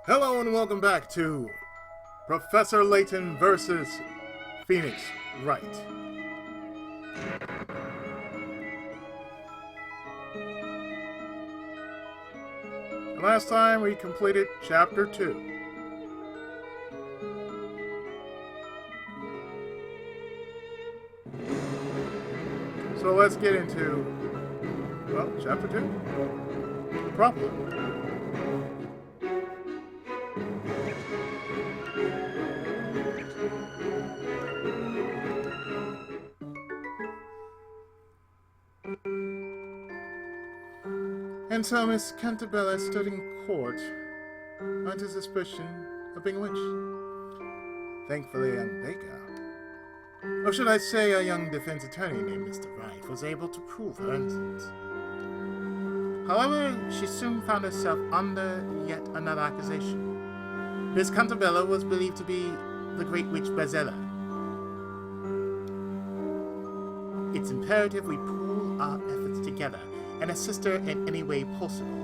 Hello and welcome back to Professor Layton versus Phoenix Wright. Last time we completed Chapter 2. So let's get into, well, Chapter 2. Problem. And so Miss Cantabella stood in court under suspicion of being a witch. Thankfully, a young baker, or should I say a young defense attorney named Mr. Wright, was able to prove her innocence. However, she soon found herself under yet another accusation. Miss Cantabella was believed to be the great witch Espella. It's imperative we pool our efforts together and assist her in any way possible.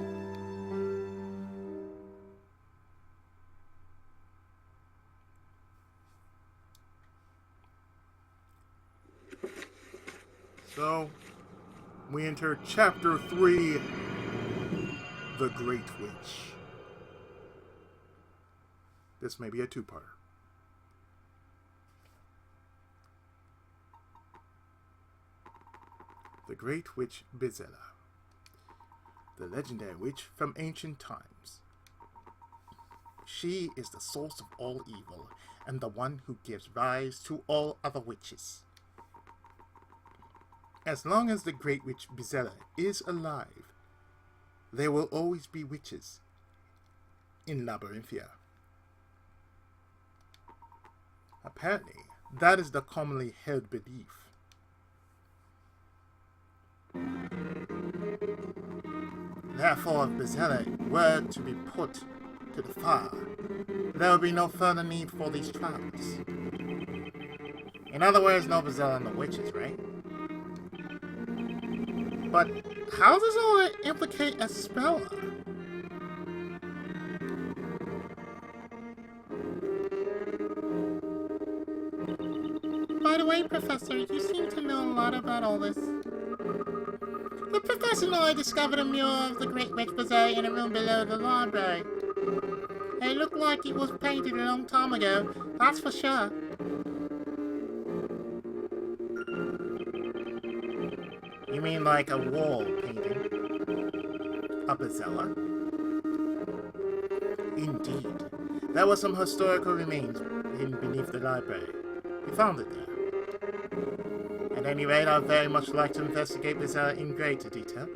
So, we enter Chapter 3, The Great Witch. This may be a two-parter. The Great Witch Espella, the legendary witch from ancient times. She is the source of all evil and the one who gives rise to all other witches. As long as the Great Witch Espella is alive, there will always be witches in Labyrinthia. Apparently, that is the commonly held belief. Therefore, if Espella were to be put to the fire, there would be no further need for these trials. In other words, no Espella and no witches, right? But how does all that implicate Espella? By the way, Professor, you seem to know a lot about all this. The professor and I discovered a mural of the Great Witch Espella in a room below the library. It looked like it was painted a long time ago, that's for sure. You mean like a wall painting of Espella? Indeed. There were some historical remains hidden beneath the library. We found it there. At any rate, I'd very much like to investigate Espella in greater detail.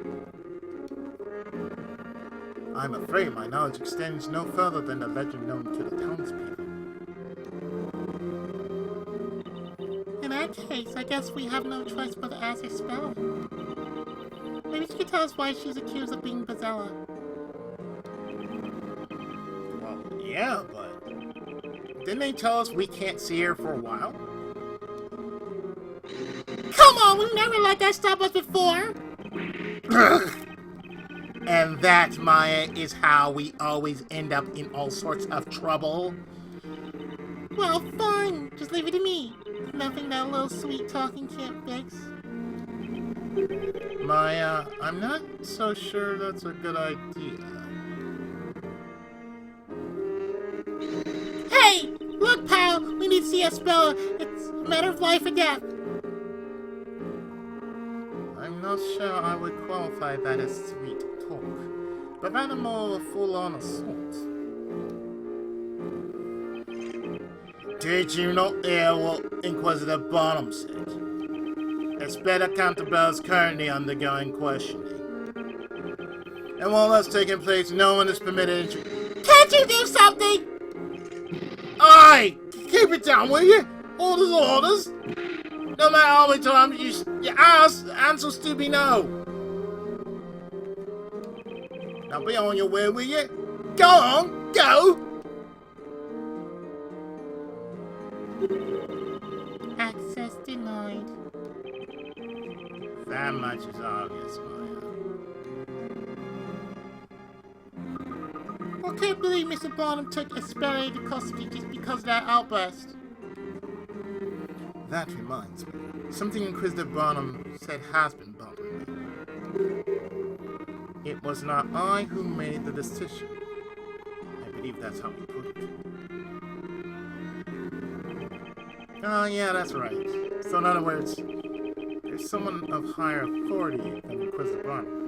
I'm afraid my knowledge extends no further than the legend known to the townspeople. In that case, I guess we have no choice but to ask Espella. Maybe she could tell us why she's accused of being Espella. Well, yeah, but didn't they tell us we can't see her for a while? Come on, we've never let that stop us before! And that, Maya, is how we always end up in all sorts of trouble. Well, fine. Just leave it to me. Nothing that little sweet talking can't fix. Maya, I'm not so sure that's a good idea. Hey! Look, pal! We need to see Espella. It's a matter of life or death. I'm not sure I would qualify that as sweet talk, but rather more of a full-on assault. Did you not hear what Inquisitor Barnum said? Espella Cantabella is currently undergoing questioning. And while that's taking place, no one is permitted to... Can't you do something? Aye! Keep it down, will you? Orders are orders! No matter how many times you ask, the answer will still be no. Now be on your way, will you? Go on, go! Access denied. That much is obvious, Maya. I can't believe Mr. Barnum took Espella into custody just because of that outburst. That reminds me. Something Inquisitor Barnum said has been bothering me. It was not I who made the decision. I believe that's how he put it. Oh, yeah, that's right. So in other words, there's someone of higher authority than Inquisitor Barnum.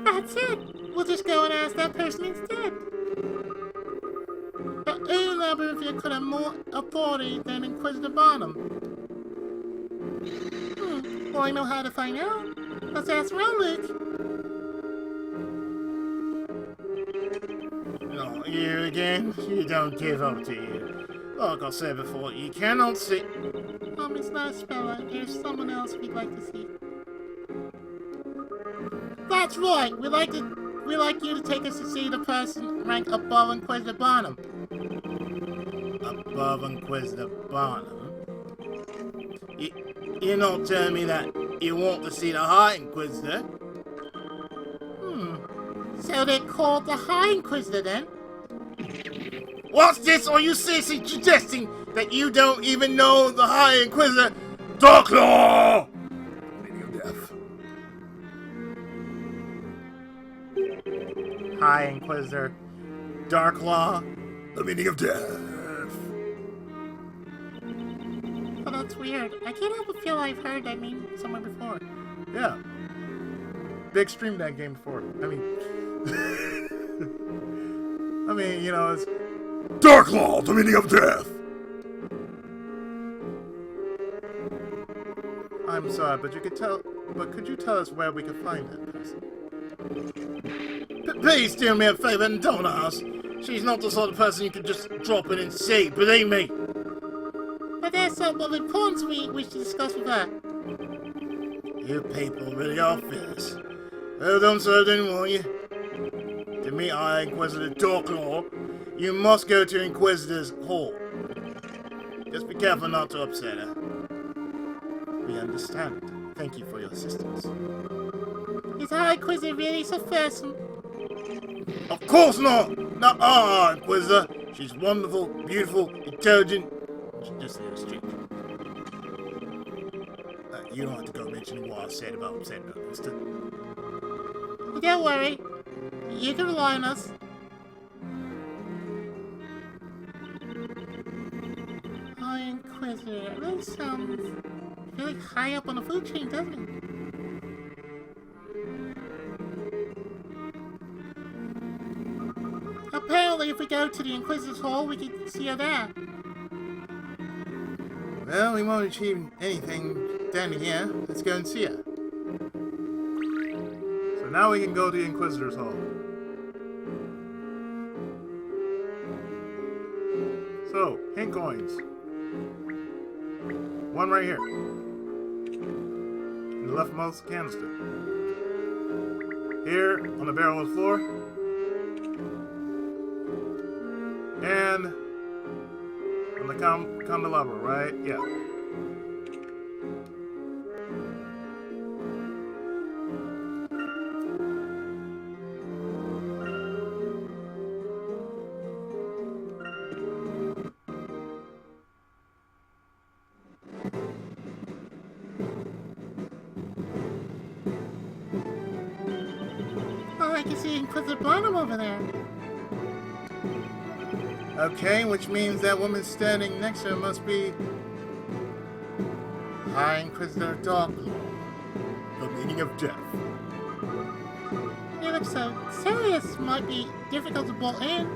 That's it! We'll just go and ask that person instead. But who labyrinth could have more authority than Inquisitor Barnum? Well, I know how to find out. Let's ask around, Luke. No, you again? You don't give up, do you? Like I said before, you cannot see... It's not Espella. There's someone else we'd like to see. That's right! We'd like you to take us to see the person ranked above Inquisitor Barnum. Above Inquisitor Barnum? You're not telling me that you want to see the High Inquisitor? So they're called the High Inquisitor then? What's this? Are you seriously suggesting that you don't even know the High Inquisitor? Darklaw! Meaning of death. High Inquisitor Darklaw, the meaning of death. Oh, that's weird. I can't help but feel I've heard that name somewhere before. Yeah. Big streamed that game before. I mean, you know, it's Darklaw, the meaning of death. I'm sorry, but could you tell us where we could find that person? Please do me a favor and don't ask. She's not the sort of person you could just drop in and see, believe me. But there's something of importance we wish to discuss with her. You people really are fierce. Oh, don't serve anyone, you. To meet High Inquisitor Darklaw, you must go to Inquisitor's Hall. Just be careful not to upset her. We understand. Thank you for your assistance. Is the High Inquisitor really so fearsome? Of course not! Not our Inquisitor. She's wonderful, beautiful, intelligent. Just a little strict. You don't have to go mention what I said about upsetting her, mister. Don't worry. You can rely on us. High Inquisitor. That really sounds really high up on the food chain, doesn't it? Apparently, if we go to the Inquisitor's Hall, we can see her there. Well, we won't achieve anything standing here. Let's go and see her. So now we can go to the Inquisitor's Hall. So, hint coins. One right here. In the leftmost canister. Here, on the barrel of the floor. And on the candelabra, right? Yeah. Oh, I can see Inquisitor Barnum over there. Okay, which means that woman standing next to her must be High Inquisitor Darklaw, the meaning of death. You look so serious. Might be difficult to bolt in.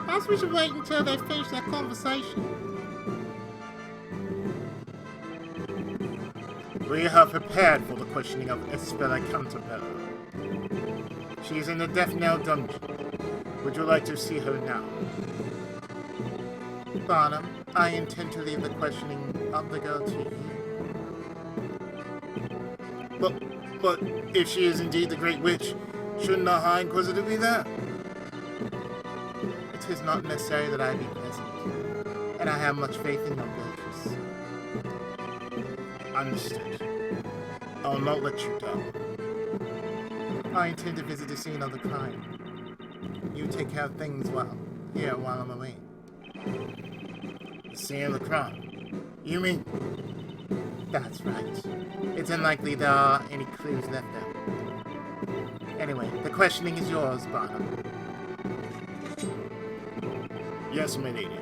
Perhaps we should wait until they finish their conversation. We have prepared for the questioning of Espella Cantabella. She is in the Death Knell dungeon. Would you like to see her now? Barnum, I intend to leave the questioning of the girl to you. But if she is indeed the Great Witch, shouldn't the High Inquisitor be there? It is not necessary that I be present, and I have much faith in your Beatrice. Understood. I'll not let you down. I intend to visit the scene of the crime. You take care of things here while I'm away. The scene of the crime? You mean? That's right. It's unlikely there are any clues left there. Anyway, the questioning is yours, Barnum. Yes, my lady.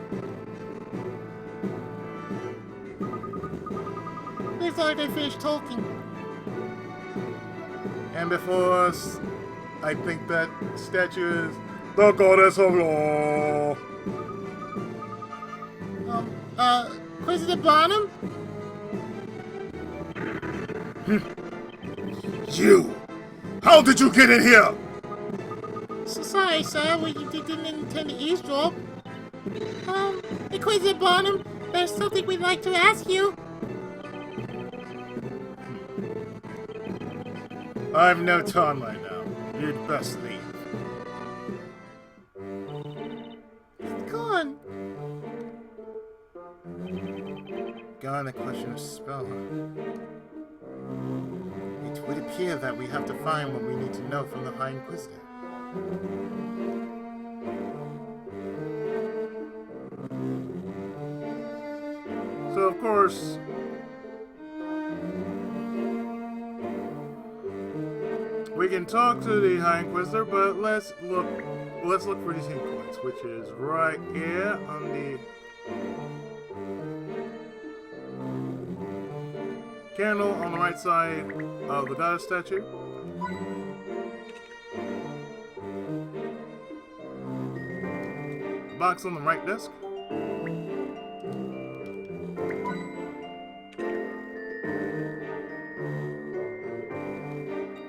Looks like they finished talking. And before us, I think that statue is the goddess of law. Inquisitor Barnum? You! How did you get in here? Sorry, sir, we didn't intend to eavesdrop. Inquisitor Barnum, there's something we'd like to ask you. I've no time right now. You'd best leave. Gone. Gone the question of Espella. It would appear that we have to find what we need to know from the High Inquisitor. So, of course, we can talk to the High Inquisitor, but let's look for these hint points, which is right here on the candle on the right side of the goddess statue. Box on the right desk.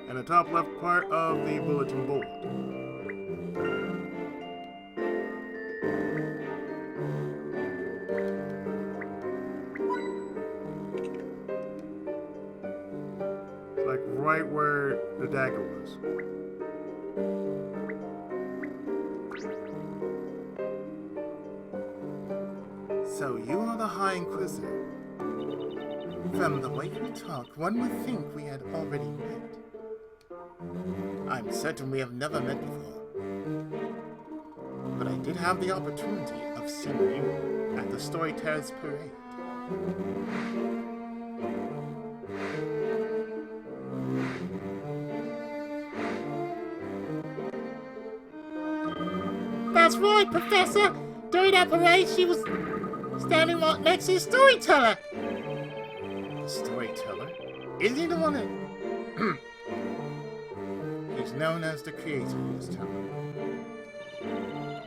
And the top left part of the bulletin board. It's like right where the dagger was. So you are the High Inquisitor. From the way we talk, one would think we had already met. I'm certain we have never met before. But I did have the opportunity of seeing you at the Storytellers Parade. That's right, Professor. During that parade, she was standing right next to the storyteller. The Storyteller? Is he the one that... He's known as the creator of this town.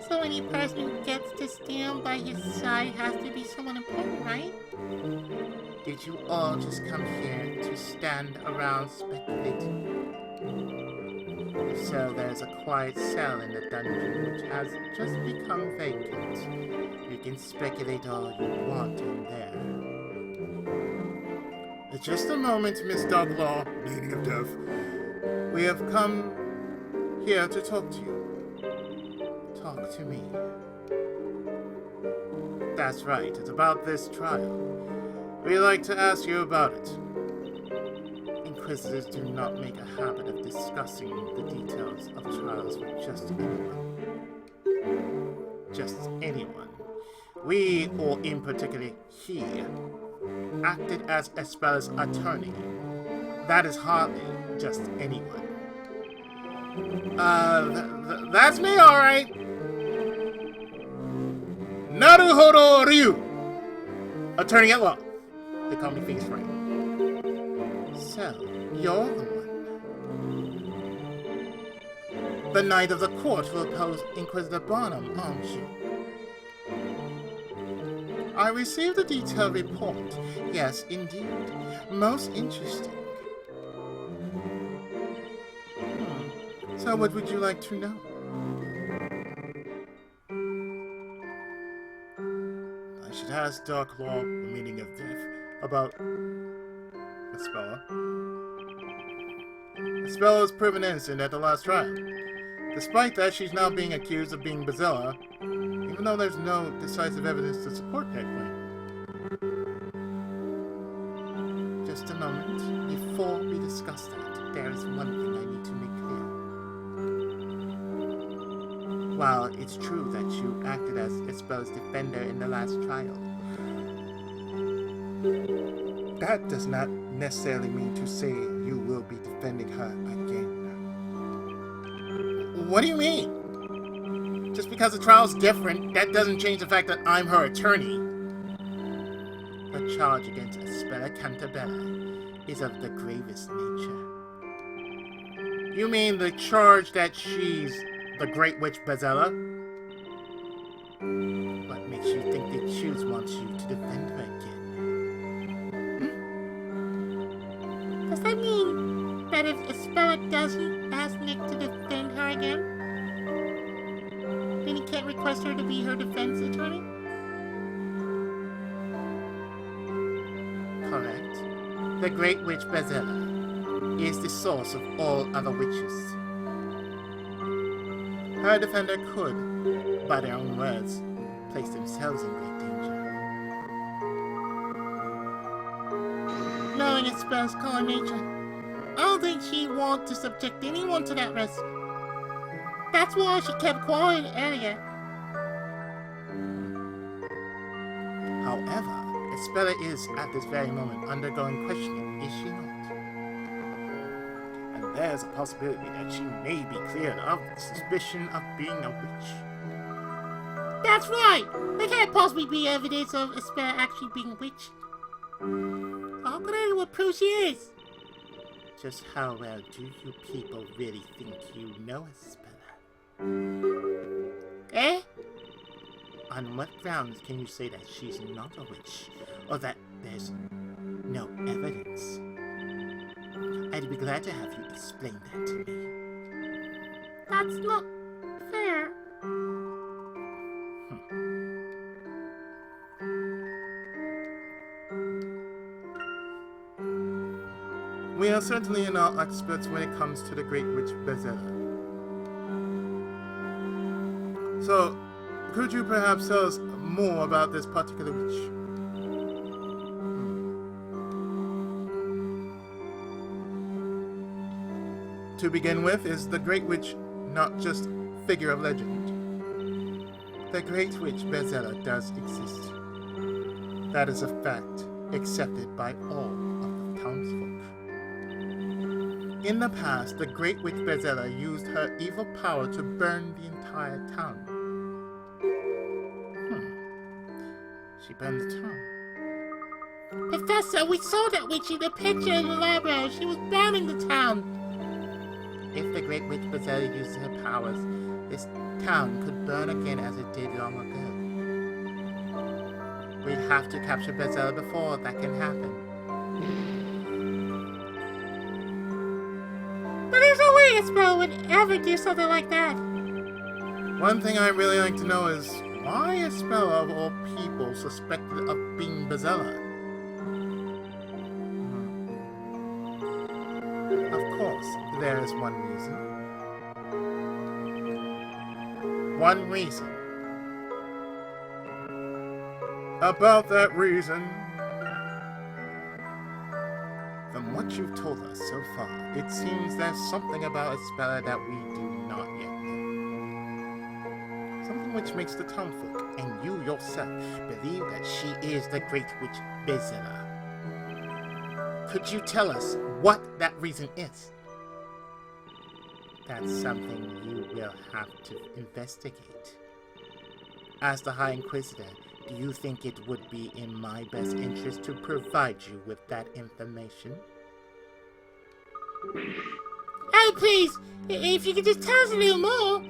So any person who gets to stand by his side has to be someone important, right? Did you all just come here to stand around speculating? If so, there's a quiet cell in the dungeon which has just become vacant. You can speculate all you want in there. Just a moment, Miss Doglaw, meaning of death. We have come here to talk to you. Talk to me. That's right, it's about this trial. We'd like to ask you about it. Inquisitors do not make a habit of discussing the details of trials with just anyone. Just anyone. We, or in particular he, acted as Espella's attorney. That is hardly just anyone. That's me, alright. Naruhodo Ryu! Attorney at law. They call me Face Wright. So, you're the one. The Knight of the Court who opposed Inquisitor Barnum, aren't you? I received a detailed report. Yes, indeed. Most interesting. So what would you like to know? I should ask Dark Law, the meaning of death, about Espella. Espella was proven innocent at the last trial. Despite that, she's now being accused of being Bazilla, even though there's no decisive evidence to support that claim. Just a moment. Before we discuss that, there is one thing I need to make clear. While it's true that you acted as Espella's defender in the last trial, that does not necessarily mean to say you will be defending her again. What do you mean? Just because the trial's different, that doesn't change the fact that I'm her attorney. The charge against Espella Cantabella is of the gravest nature. You mean the charge that she's the Great Witch Bezella? What makes you think the accused wants you to defend her again? Does that mean that if Espella doesn't ask Nick to defend her again, then he can't request her to be her defense attorney? Correct. The Great Witch Bezella is the source of all other witches. Her defender could, by their own words, place themselves in great danger. Knowing Espella's calm nature, I don't think she'd want to subject anyone to that risk. That's why she kept quiet earlier. However, Espella is at this very moment undergoing questioning, is she not? And there's a possibility that she may be cleared of the suspicion of being a witch. That's right! There can't possibly be evidence of Espella actually being a witch. How could anyone prove she is? Just how well do you people really think you know Espella? Eh? On what grounds can you say that she's not a witch, or that there's no evidence? I'd be glad to have you explain that to me. That's not fair. We are certainly not experts when it comes to the Great Witch Bezella. So, could you perhaps tell us more about this particular witch? To begin with, is the Great Witch not just figure of legend? The Great Witch Bezella does exist. That is a fact accepted by all of the townsfolk. In the past, the Great Witch Bezella used her evil power to burn the entire town. She burned the town. Professor, we saw that witch in the picture in the library. She was burning the town. If the Great Witch Bezella used her powers, this town could burn again as it did long ago. We'd have to capture Bezella before that can happen. But there's no way Espella would ever do something like that. One thing I'd really like to know is, why is Espella of all people suspected of being Bezella? Of course, there is one reason. One reason. About that reason, from what you've told us so far, it seems there's something about Espella that we do not yet know. Something which makes the townfolk, and you yourself, believe that she is the Great Witch Bezella. Could you tell us what that reason is? That's something you will have to investigate. As the High Inquisitor, do you think it would be in my best interest to provide you with that information? Hey, please! If you could just tell us a little more!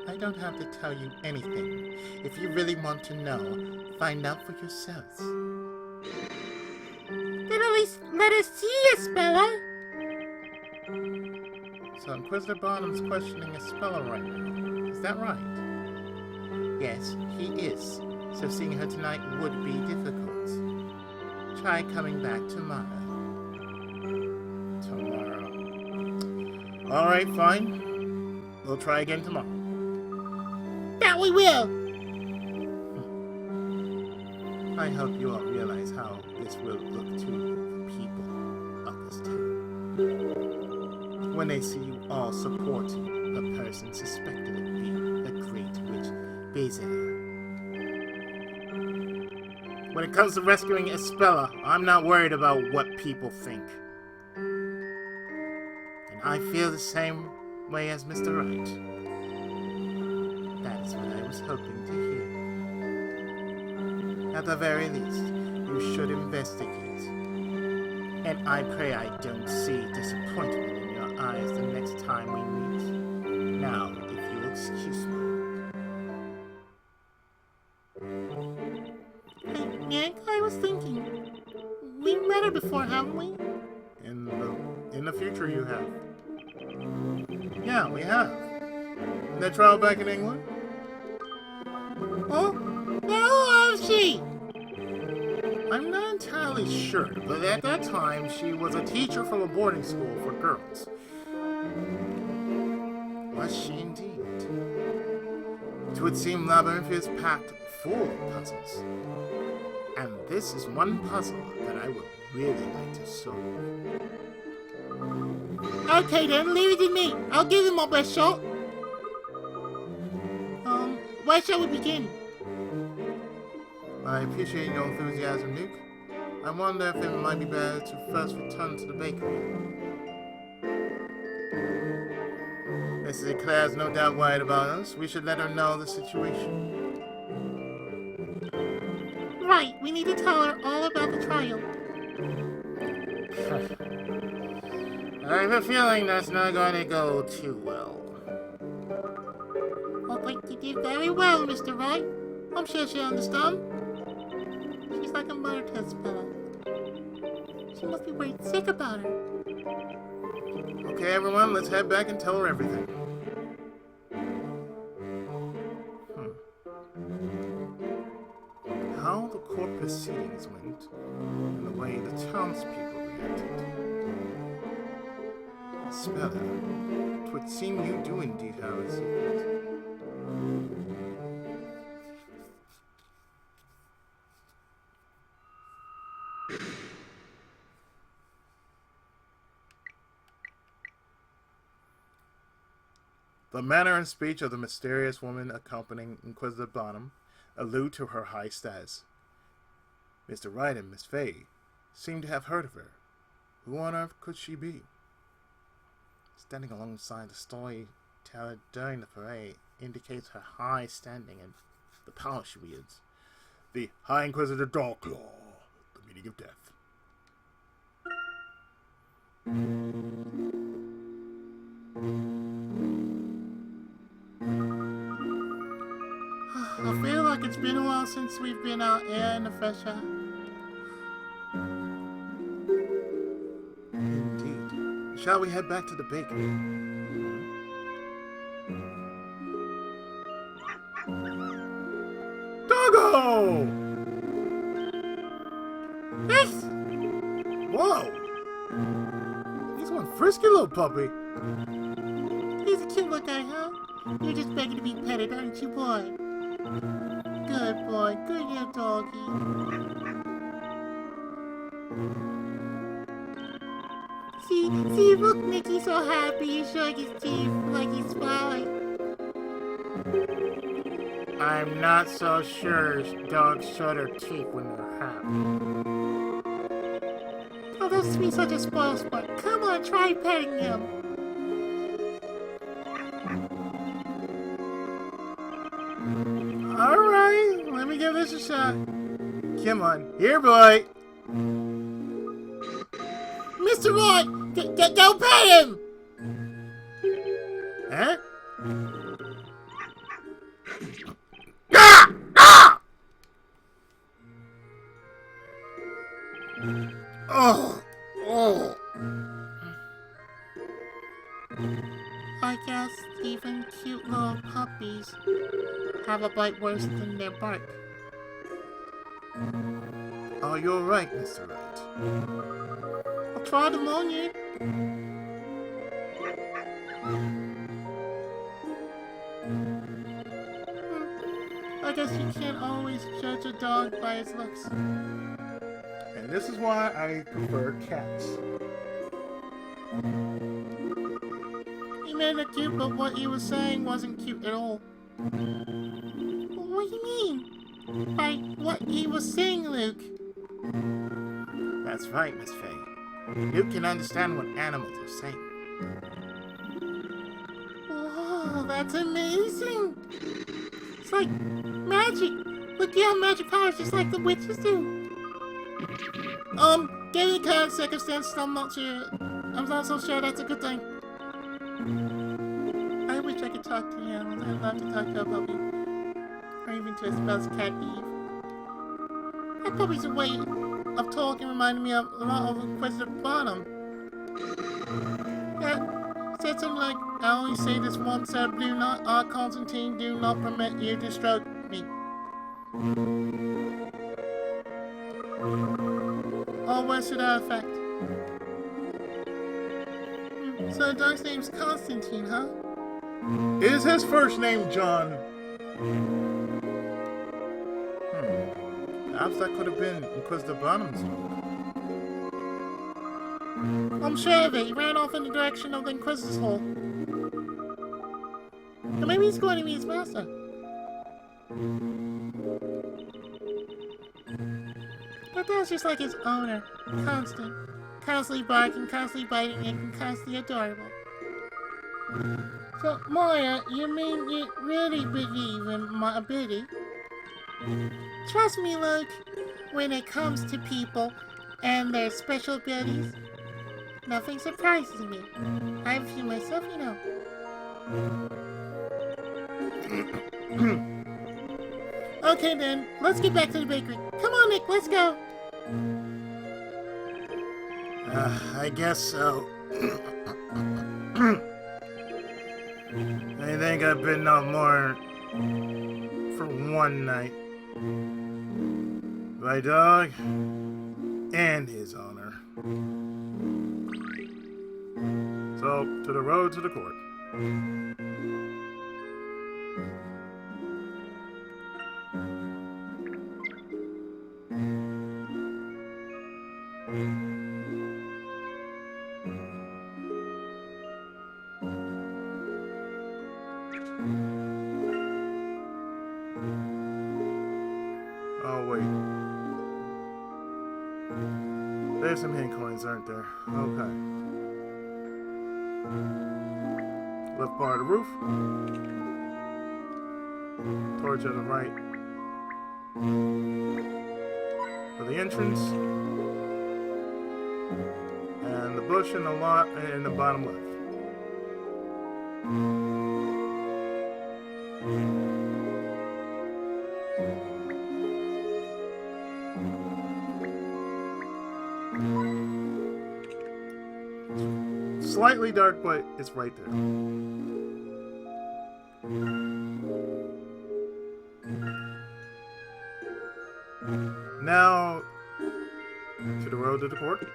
I don't have to tell you anything. If you really want to know, find out for yourselves. Then at least let us see Espella! So Inquisitor Barnum's questioning Espella right now. Is that right? Yes, he is. So seeing her tonight would be difficult. Try coming back tomorrow. Tomorrow. Alright, fine. We'll try again tomorrow. That we will! I hope you all realize how this will look to the people of this town when they see you all supporting a person suspected of being a great witch visitor. When it comes to rescuing Espella, I'm not worried about what people think. And I feel the same way as Mr. Wright. That is what I was hoping to hear. At the very least, you should investigate. And I pray I don't see disappointment in your eyes the next time we meet. Now, if you'll excuse me. Nick, I was thinking, we met her before, haven't we? In the future you have. Yeah, we have. That trial back in England? Oh, now who is she? I'm not entirely sure, but at that time she was a teacher from a boarding school for girls. Was she indeed? It would seem Labyrinth is packed full of puzzles. And this is one puzzle that I would really like to solve. Okay then, leave it to me. I'll give it my best shot. Where shall we begin? I appreciate your enthusiasm, Luke. I wonder if it might be better to first return to the bakery. Mrs. Eclair's no doubt worried about us. We should let her know the situation. Right, we need to tell her all about the trial. I have a feeling that's not going to go too well. I think you did very well, Mr. Wright. I'm sure she'll understand. She's like a mother to Espella. She must be worried sick about her. Okay, everyone, let's head back and tell her everything. How the court proceedings went, and the way the townspeople reacted. Espella, it would seem you do indeed have a secret. The manner and speech of the mysterious woman accompanying Inquisitor Bonham allude to her high status. Mr. Wright and Miss Fay seem to have heard of her. Who on earth could she be? Standing alongside the storyteller during the parade indicates her high standing and the power she wields. The High Inquisitor Darklaw, the meaning of death. I feel like it's been a while since we've been out here in the fresh air. Indeed. Shall we head back to the bakery? Doggo! Yes! Whoa! He's one frisky little puppy. He's a cute little guy, huh? You're just begging to be petted, aren't you, boy? Good boy. Good little doggy. See, look, Mickey's so happy. He's showing his teeth like he's smiling. I'm not so sure dogs show their teeth when they're happy. Oh, don't be such a spoil sport. Come on, try petting him. Alright, let me give this a shot. Come on, here, boy. Mr. Wright, go pet him! Huh? Ah! Ah! Oh! Oh! I guess even cute little puppies have a bite worse than their bark. Oh, you're right, Mr. Wright. I'll try them on you. I guess you can't always judge a dog by its looks. And this is why I prefer cats. He made it cute, but what he was saying wasn't cute at all. What do you mean? By what he was saying, Luke? That's right, Miss Faye. Luke can understand what animals are saying. Whoa, that's amazing! It's like magic! Look, you have magic powers just like the witches do! Given the current circumstances, I'm not so sure that's a good thing. I wish I could talk to the animals. I'd love to talk to a puppy. Or even to Espella's cat, Eve. That puppy's way of talking reminded me of a lot of Inquisitor Bottom. Yeah, said something like, I only say this once, sir, do not, Constantine, do not permit you to stroke me. Or words to that effect. So the dog's name's Constantine, huh? Is his first name John? Perhaps that could have been Inquisitor Bottom's dog. I'm sure of it. He ran off in the direction of the Inquisitor's hole. Or maybe he's going to meet his master. But that's just like his owner. Constant. Constantly barking, constantly biting, and constantly adorable. So, Maya, you mean you really believe in my ability? Trust me, Luke, when it comes to people and their special abilities, nothing surprises me. I have a few myself, you know. Okay then, let's get back to the bakery. Come on, Nick, let's go. I guess so. I think I've been no more for one night. My dog and his owner. So, to the road to the court. Oh, wait. There's some hand coins, aren't there? Okay. Left part of the roof. Torch at the right. For the entrance. And the bush and the lot in the bottom left. Slightly dark, but it's right there. Now, to the road to the court.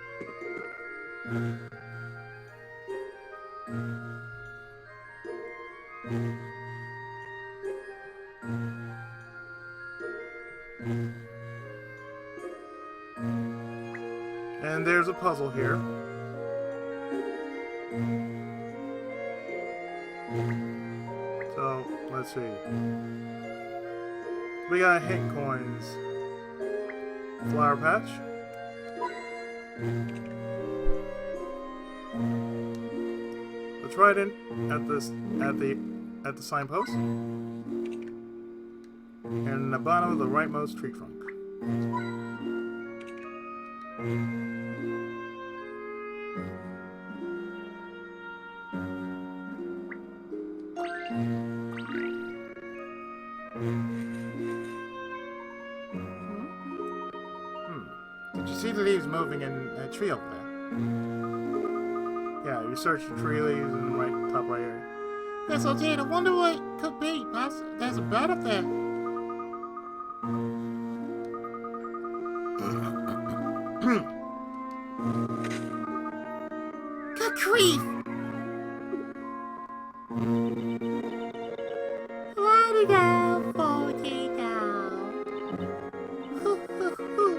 And there's a puzzle here. So, let's see. We got hit coins. Flower patch. The trident at the signpost. And the bottom of the rightmost tree trunk. Did you see the leaves moving in a tree over there? Yeah, you search the tree leaves in the right, top right area. Yes, I did. I wonder what it could be. There's a bird up there. Good grief! La-di-da, fo-di-da. Hoo-hoo-hoo.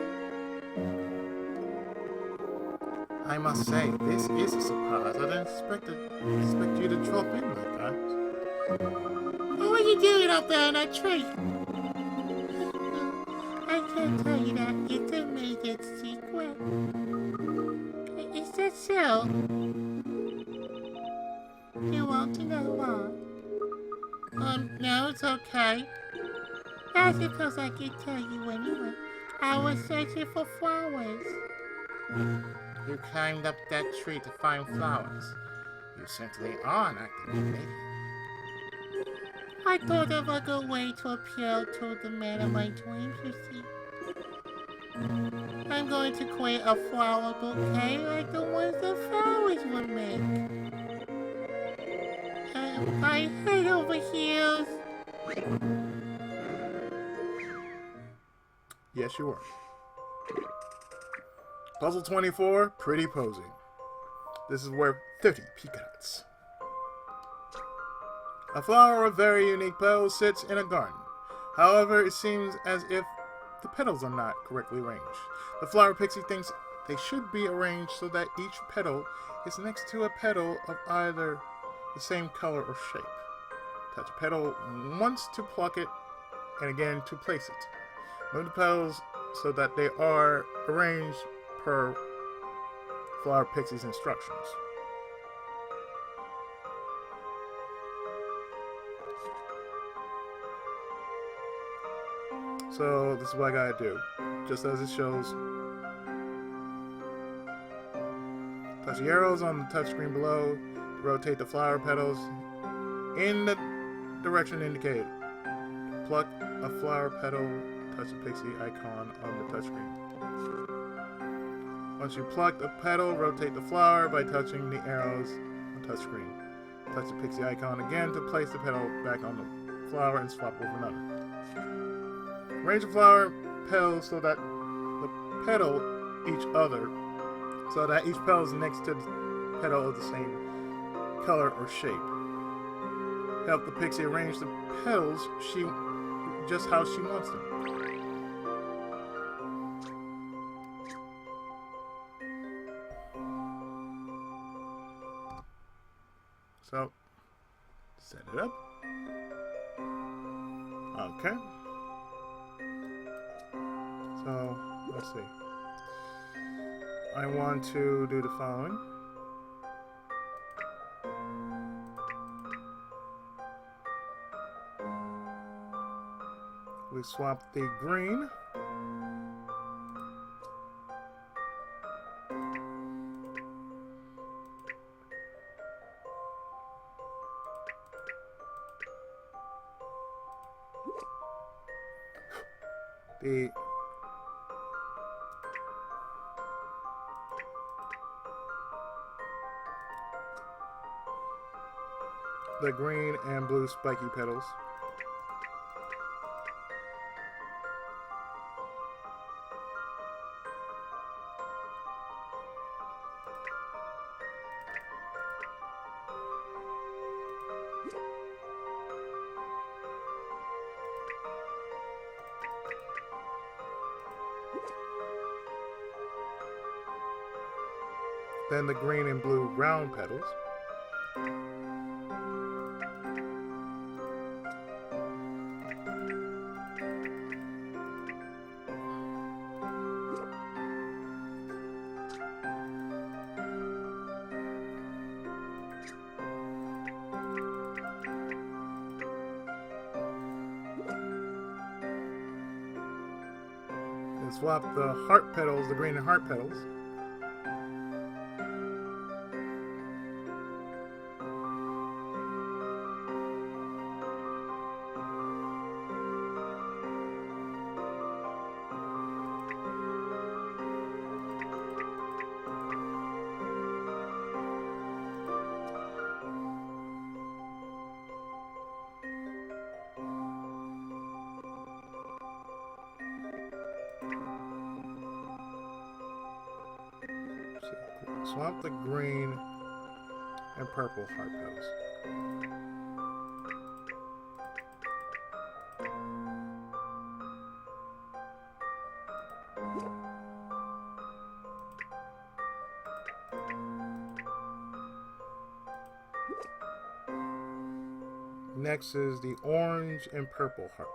I must say, this is a surprise. I didn't expect you to drop in like that. What were you doing up there in that tree? I can't tell you that. It's a major secret. Is that so? You want to know why? No, it's okay. I suppose I could tell you anyway. I was searching for flowers. You climbed up that tree to find flowers. You simply are acting an idiot. I thought of a good way to appeal to the man of my dreams, you see. I'm going to create a flower bouquet like the ones the flowers would make. I head over heels. Yes, you are. Puzzle 24, pretty posing. This is worth 30 peanuts. A flower with very unique petals sits in a garden. However, it seems as if the petals are not correctly arranged. The flower pixie thinks they should be arranged so that each petal is next to a petal of either the same color or shape. Touch a petal once to pluck it, and again to place it. Move the petals so that they are arranged per flower pixie's instructions. So this is what I gotta do. Just as it shows. Touch the arrows on the touchscreen below to rotate the flower petals in the direction indicated. Pluck a flower petal, touch the pixie icon on the touchscreen. Once you pluck the petal, rotate the flower by touching the arrows on the touchscreen. Touch the pixie icon again to place the petal back on the flower and swap with another. Arrange the flower petals so that the petal each other, so that each petal is next to the petal of the same color or shape. Help the pixie arrange the petals just how she wants them. So, set it up. Okay. So, let's see. I want to do the following. We swap the green. The green and blue spiky petals. Then the green and blue round petals. And swap the heart petals, the green and heart petals. Swap the green and purple heart petals. Next is the orange and purple heart.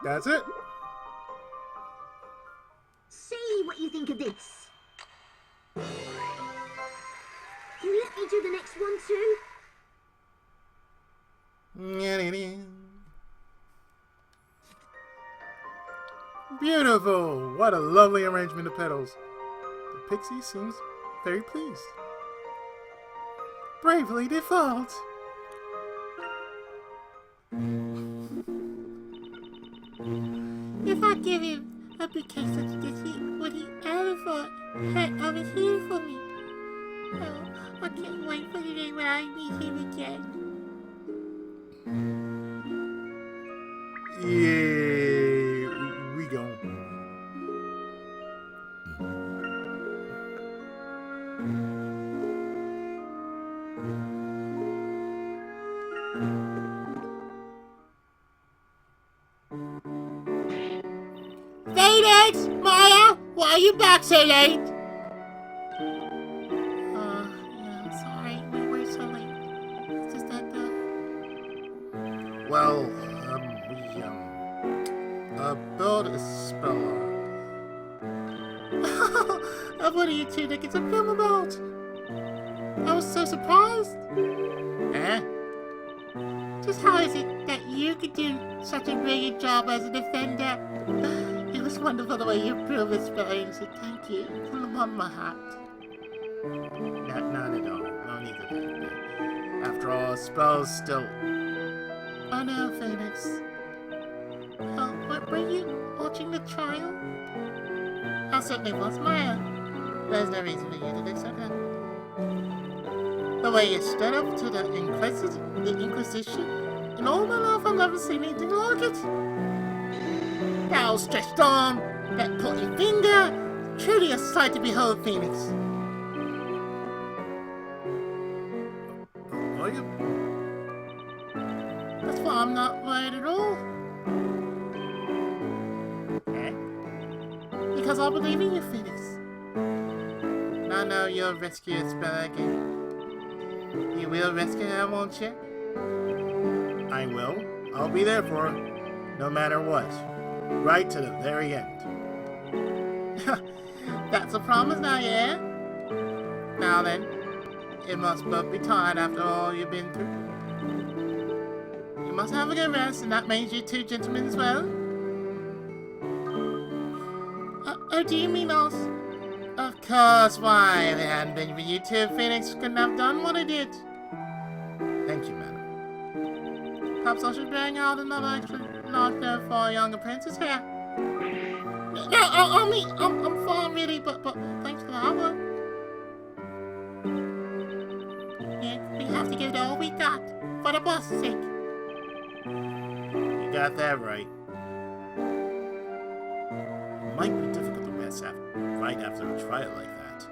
That's it. See what you think of this. Can you let me do the next one too? Beautiful! What a lovely arrangement of petals. The pixie seems very pleased. Bravely default. If I give him a bouquet such as this, would he ever head over here for me? Oh, I can't wait for the day when I meet him again. Yeah, we gon'. Phoenix! Maya! Why are you back so late? Yeah, sorry. We were so late. It's just that, Well, we built Espella. what are you two think it's a film about? I was so surprised. Eh? Just how is it that you could do such a brilliant job as a defender? It was wonderful the way you improved this spelling, so thank you from the bottom of my heart. Not at all. No need to thank me. After all, spells still. Oh no, Phoenix. Oh, were you watching the trial? I certainly was, Maya. There's no reason for you to look so good. The way you stood up to the Inquisition, in all my life I've never seen anything like it. That outstretched arm, that pointing finger, truly a sight to behold, Phoenix. Are you? That's why I'm not worried at all. Eh? Because I believe in you, Phoenix. And I know you'll rescue Espella again. You will rescue her, won't you? I will. I'll be there for her, no matter what. Right to the very end. That's a promise now, yeah? Now then, it must both be tired after all you've been through. You must have a good rest, and that means you two gentlemen as well. Oh, do you mean us? Of course, why? If it hadn't been for you two, Phoenix couldn't have done what he did. Thank you, madam. Perhaps I should bring out another extra large note for our young apprentice here. No, I'm fine really, but thanks for the hard work. Yeah, we have to give it all we got for the boss's sake. You got that right. It might be difficult to rest right after a trial like that.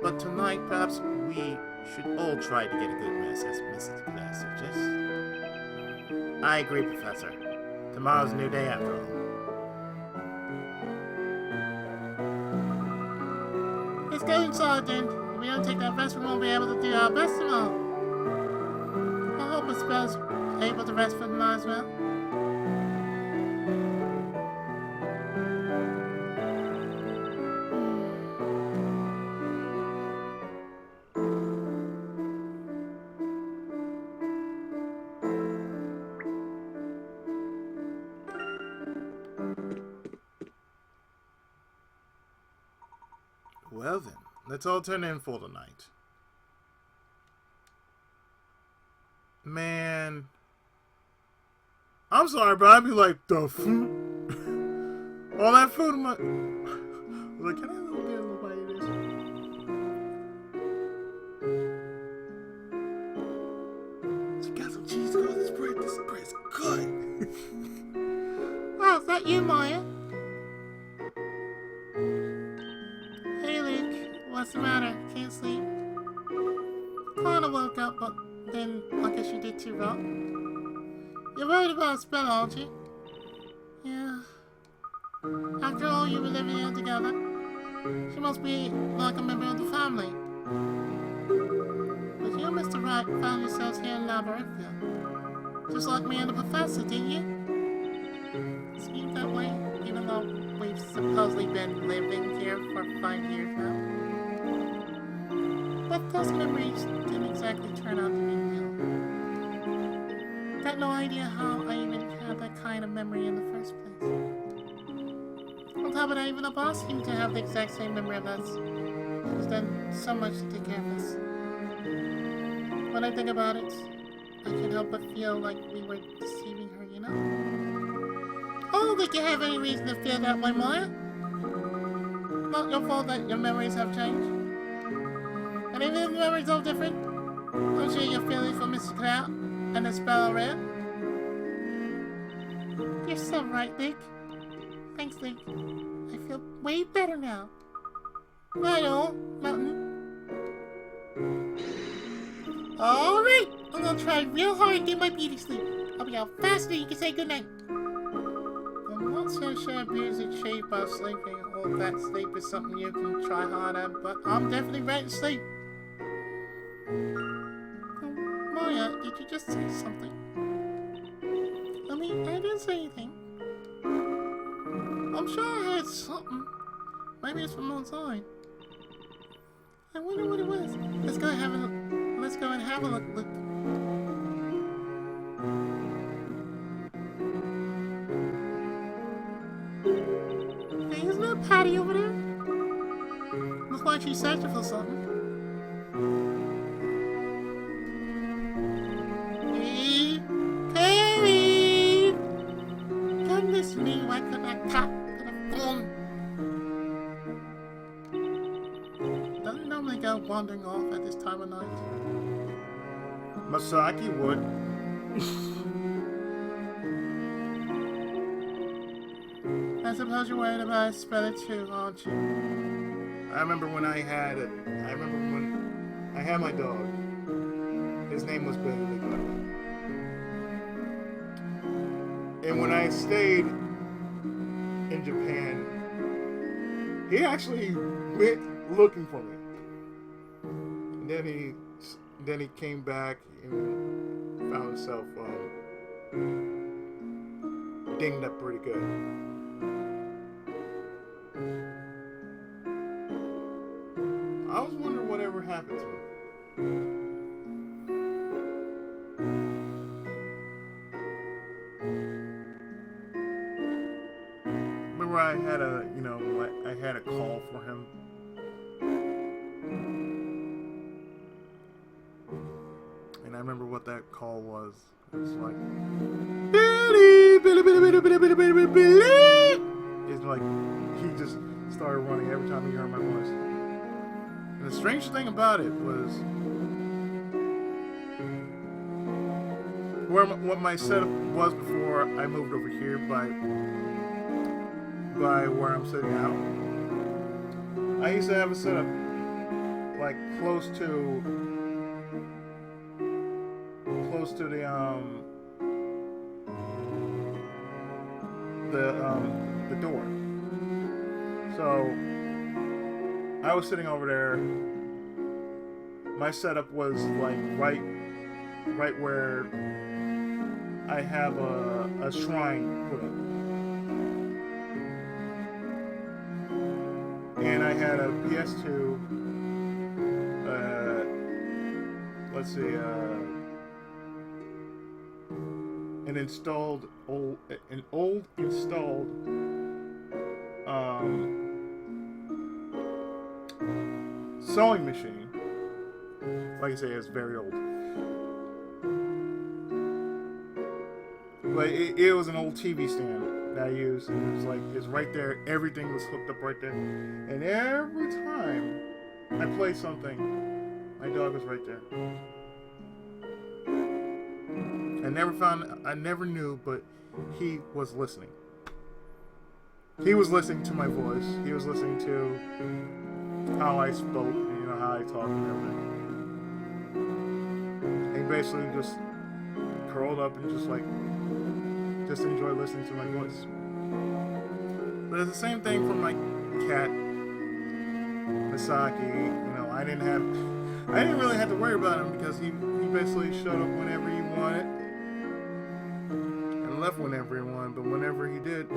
But tonight, perhaps we should all try to get a good rest, as Mrs. Blair suggests. I agree, Professor. Tomorrow's a new day after all. Let's go inside then. If we don't take that rest, we won't be able to do our best tomorrow. I hope Espella's able to rest for the night as well. Well then, let's all turn in for the night. Man, I'm sorry, bro. I'd be like, the food? All that food in my... Like, can I have a little bite of this? She got some cheese on this bread. This bread's good. that you, Maya? Hey, Luke. What's the matter? Can't sleep? Kinda woke up, but then I guess you did too, right? You're worried about Espella, aren't you? Yeah. After all, you were living here together. She must be like a member of the family. But you and Mr. Wright found yourselves here in Labyrinthia. Just like me and the professor, didn't you? It seems that way, even though we've supposedly been living here for 5 years now. But those memories didn't exactly turn out to be real. Got no idea how I even had that kind of memory in the first place. On top of that, even the boss seemed to have the exact same memory of us. She's done so much to take care of us. When I think about it, I can't help but feel like we were deceiving her, you know? I don't think you have any reason to feel that way, Maya. Not your fault that your memories have changed. And even if the memories are different, I'm sure your feelings for Mrs. Clout and Espella are real. You're so right, Luke. Thanks, Luke. I feel way better now. Right on, Mountain. Alright, I'm gonna try real hard to get my beauty sleep. I'll be out fast so you can say goodnight. I'm not so sure abuse is cheap about sleeping, or that sleep is something you can try hard at, but I'm definitely ready to sleep. Maya, did you just say something? I mean, I didn't say anything. I'm sure I heard something. Maybe it's from outside. I wonder what it was. Let's go and have a look. Let's go and have a look. Hey, isn't there a Patty over there? Looks like she's searching for something. Hey, Carrie! Goodness me, why couldn't I tap to the phone? Doesn't normally go wandering off at this time of night. Masaki would. I suppose you're worried about Espella too, aren't you? I remember when I had my dog. His name was Billy. And when I stayed in Japan, he actually went looking for me. And then he came back and found himself dinged up pretty good. I was wondering whatever happened to him. Remember I had a call for him. And I remember what that call was. It was like, Billy, Billy, Billy, Billy, Billy, Billy, Billy, Billy. It's like he just started running every time he heard my voice. And the strange thing about it was what my setup was before I moved over here by where I'm sitting now. I used to have a setup like close to the door. So I was sitting over there. My setup was like right where I have a shrine put up. And I had a PS2, an old installed sewing machine. Like I say, it's very old. But it was an old TV stand that I used, and it was like, it's right there. Everything was hooked up right there. And every time I play something, my dog was right there. I never knew, but he was listening. he was listening to my voice. He was listening to how I spoke, you know, how I talked and everything. He basically just curled up and just enjoyed listening to my voice. But it's the same thing for my cat, Misaki. You know, I didn't really have to worry about him because he basically showed up whenever he wanted and left whenever he wanted. But whenever he did,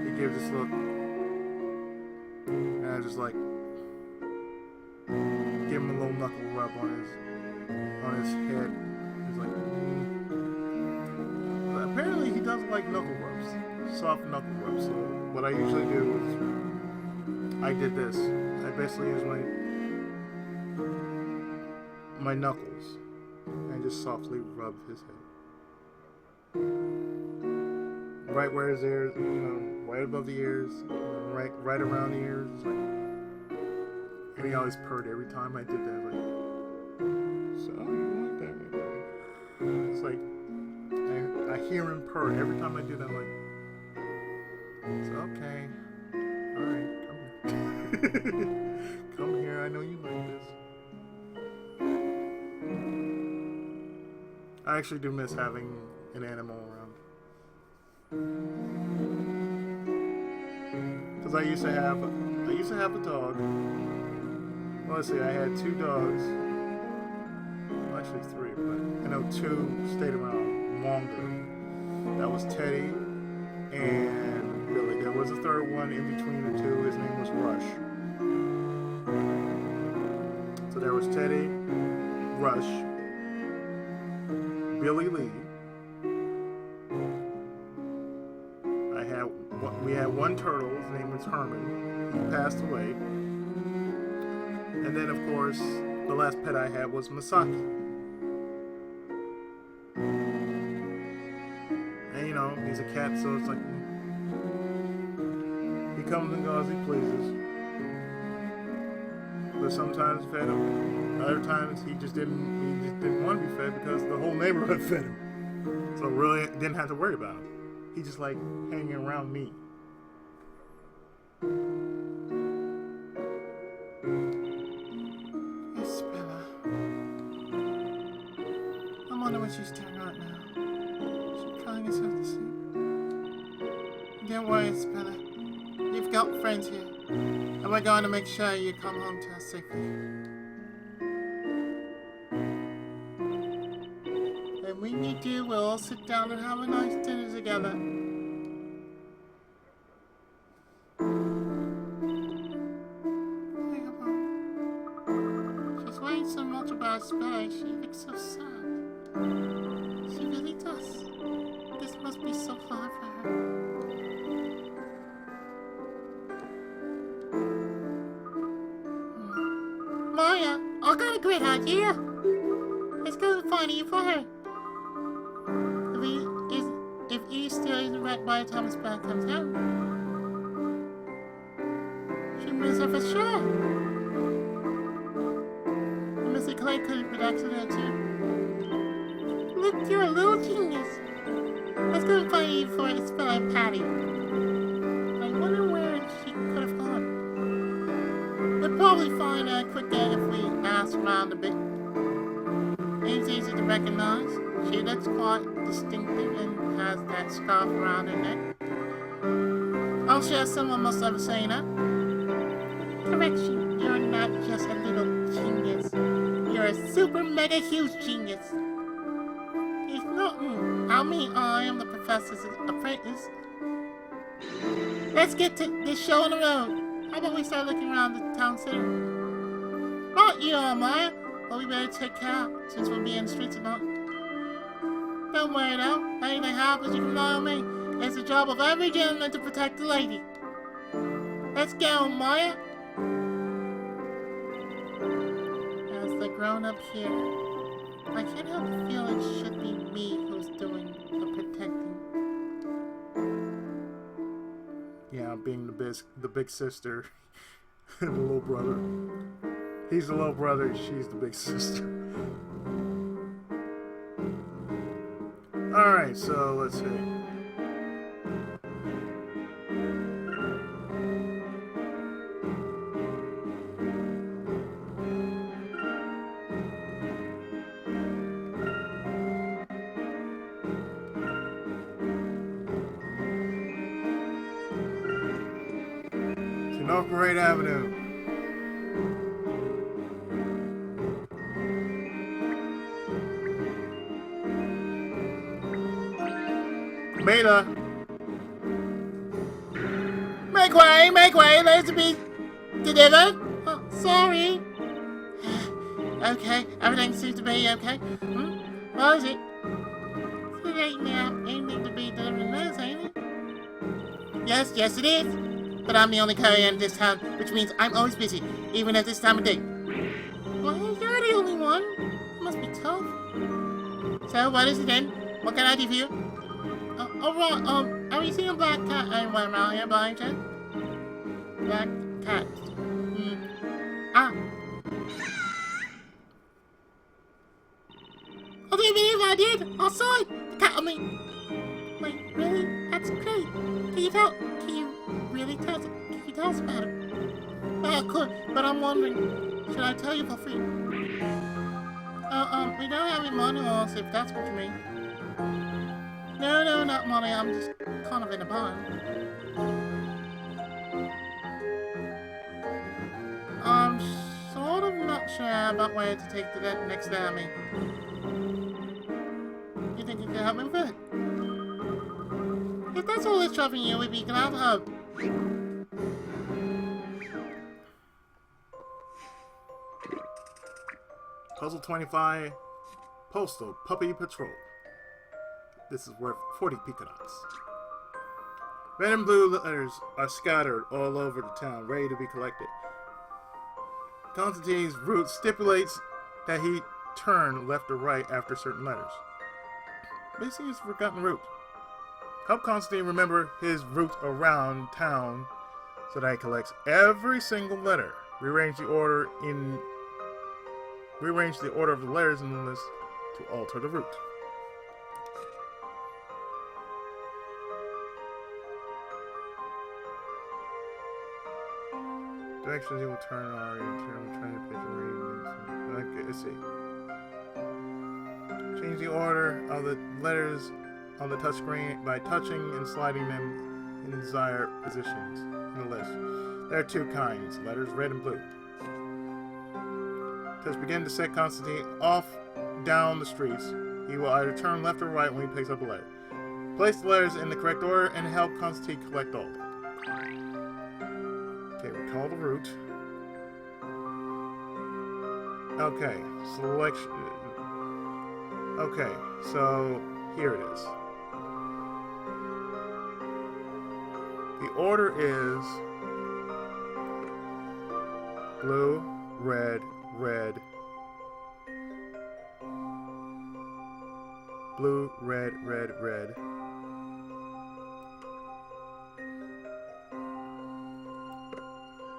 he gave this look, and I just like give him a little knuckle rub on his head. He's like, But apparently he doesn't like knuckle rubs, soft knuckle rubs. So what I usually do is I did this. I basically use my knuckles and just softly rub his head, right where his ears, you know, right above the ears, right around the ears. It's like, and he always purred every time I did that. Like, so you like that? It's like I hear him purr every time I do that. Like, it's okay. All right, come here. Come here. I know you like this. I actually do miss having an animal around. Because I used to have a dog. Well, let's see, I had 2 dogs. Well, actually 3, but I know 2 stayed around longer. That was Teddy and Billy. There was a third one in between the 2. His name was Rush. So there was Teddy, Rush, Billy Lee. We had one turtle. His name was Herman. He passed away. And then, of course, the last pet I had was Misaki. And, you know, he's a cat, so it's like he comes and goes as he pleases. But sometimes fed him. Other times he just didn't want to be fed because the whole neighborhood fed him. So really didn't have to worry about him. He just like hanging around me. Espella. I wonder what she's doing right now. She's crying herself to sleep. Don't worry, Espella. You've got friends here. And we're going to make sure you come home to us safely. And when you do, we'll all sit down and have a nice dinner together. She's worrying so much about Espella. She looks so sad. She really does. This must be so hard for her. Maya, I got a great idea. Let's go find you for her. If Easter isn't right by the time Espella comes home, she miss her for sure. And Mr. Clay could have been accident too. Look, you're a little genius. Let's go find you for Espella and Patty. I wonder where she could have gone. We'll probably find her quicker if we ask around a bit. It's easy to recognize. She looks quite distinctive and has that scarf around her neck. I'm sure someone must have seen her. Correction, you're not just a little genius. You're a super mega huge genius. It's not I am the professor's apprentice. Let's get to this show on the road. How about we start looking around the town center? Right, you are, Maya. But we better take care since we'll be in the streets tonight. Don't worry though. Anything happens, you can rely on me. It's the job of every gentleman to protect the lady. Let's go, Maya. As the grown-up here, I can't help the feeling it should be me who's doing the protecting. Yeah, being the big sister and the little brother. He's the little brother, she's the big sister. Alright, so let's see. To North Parade Avenue. Meta. Make way, there's to be delivered. Oh, sorry. Okay, everything seems to be okay. What is it? It ain't now. Ain't need to be delivered this, ain't it? Yes, it is. But I'm the only courier in this town, which means I'm always busy, even at this time of day. Well, you're the only one. It must be tough. So, what is it then? What can I do for you? Alright, have you seen a black cat anywhere around here by any chance? Black cat. Ah. I don't believe I did. I saw it. The cat on me. Wait, really? That's great. Can you really tell us about it? I could, but I'm wondering, should I tell you for free? We don't have any money on us, if that's what you mean. No, not money. I'm just kind of in a bind. I'm sort of not sure about where to take the next army. You think you can help me with it? If that's all that's troubling you, we'd be glad to help. Puzzle 25. Postal Puppy Patrol. This is worth 40 peaconuts. Red and blue letters are scattered all over the town, ready to be collected. Constantine's route stipulates that he turn left or right after certain letters. But he seems to have forgotten the route. Help Constantine remember his route around town so that he collects every single letter. Rearrange the order of the letters in the list to alter the route. Directions you will turn are trying to page okay, let's see. Change the order of the letters on the touchscreen by touching and sliding them in desired positions in the list. There are two kinds, letters red and blue. Touch begin to set Constantine off down the streets. He will either turn left or right when he picks up a letter. Place the letters in the correct order and help Constantine collect all of them. Okay, recall the route. Okay, selection. Okay, so here it is. The order is blue, red, red, blue, red, red, red,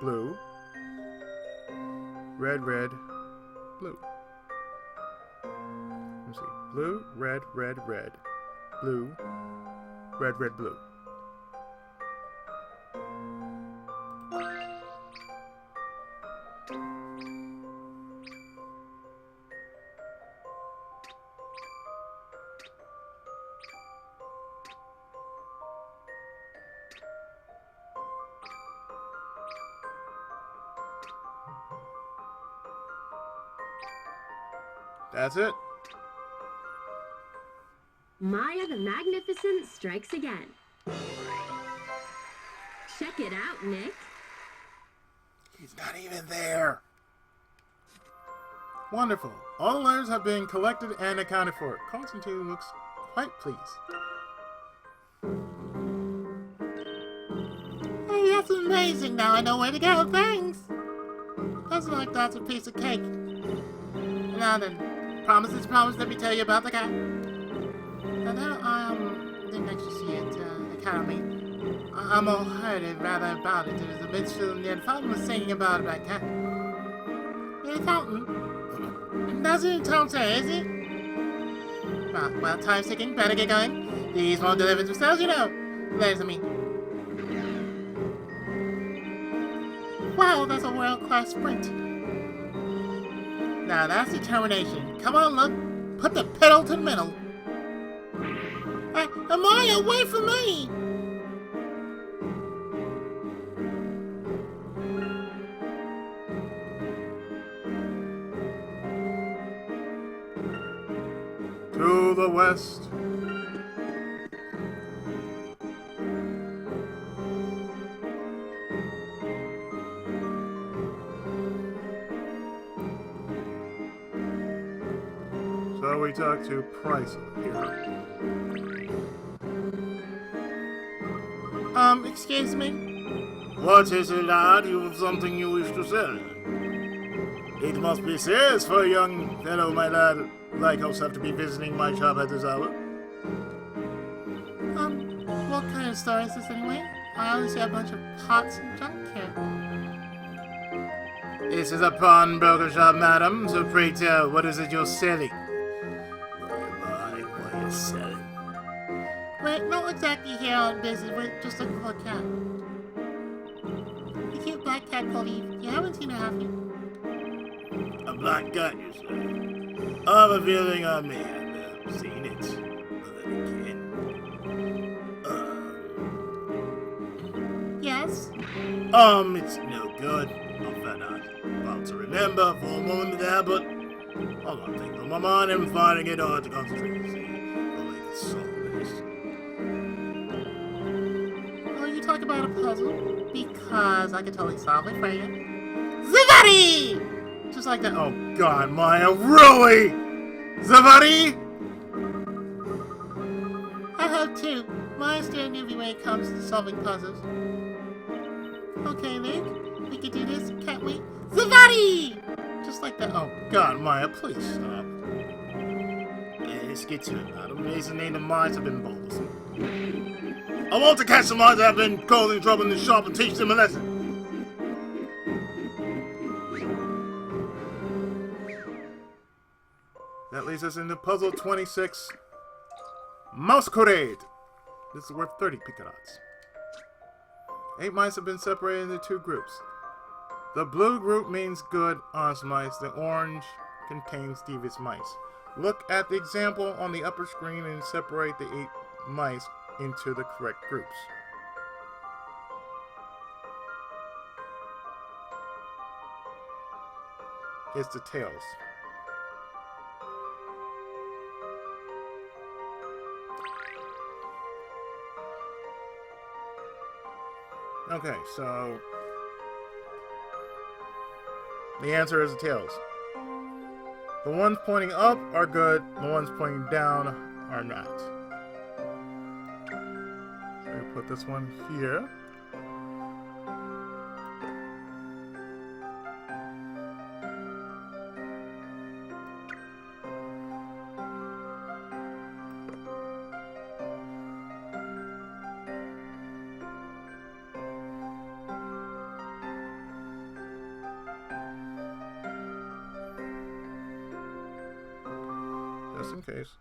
blue, red, red, blue. Let's see. Blue, red, red, red, blue, red, red, blue. That's it. Maya the Magnificent strikes again. Check it out, Nick. He's not even there. Wonderful. All the letters have been collected and accounted for. Constantine looks quite pleased. Hey, that's amazing. Now I know where to go. Thanks. That's like that's a piece of cake. Now then, promise, let me tell you about the cat. Although I didn't actually see it, the cat on me. I'm all heard it rather about it. There was a minstrel near the fountain was singing about that cat. Near the fountain? That's in town, sir, is it? Well, time's ticking. Better get going. These won't deliver themselves, you know. There's me. Wow, that's a world-class sprint. Now that's determination. Come on, look. Put the pedal to the metal. Amaya, wait for me! To the west. So we talk to Price here. Excuse me? What is it, lad? You have something you wish to sell? It must be serious for a young fellow, my lad, like us have to be visiting my shop at this hour. What kind of store is this anyway? I only see a bunch of pots and junk here. This is a pawnbroker shop, madam, so pray tell, what is it you're selling? What are you selling? We're not exactly here on business, we're just looking for a cat. A cute black cat called Eve. You haven't seen her, have you? A black cat, you say? I have a feeling I may have seen it. But then again... Yes? It's no good. I'm not about to remember for a moment there, but I got things on my mind and finding it hard to concentrate. See, I'll make it solve this. Well, you talk about a puzzle, because I can totally solve it for you. Zavadi! Just like that. Oh God, Maya, really? Zavadi? I hope too. Maya's still a newbie when it comes to solving puzzles. Okay, Nick, we can do this, can't we? Zavadi! Just like that. Oh God, Maya, please stop. Let's get to it, madam. These name the minds have been bothersome. I want to catch the minds that have been causing trouble in the shop and teach them a lesson. That leads us into puzzle 26. Masquerade. This is worth 30 picarots. 8 mice have been separated into 2 groups. The blue group means good, honest mice. The orange contains devious mice. Look at the example on the upper screen and separate the 8 mice into the correct groups. It's the tails. Okay, so the answer is the tails. The ones pointing up are good, the ones pointing down are not. So we put this one here. Just in case.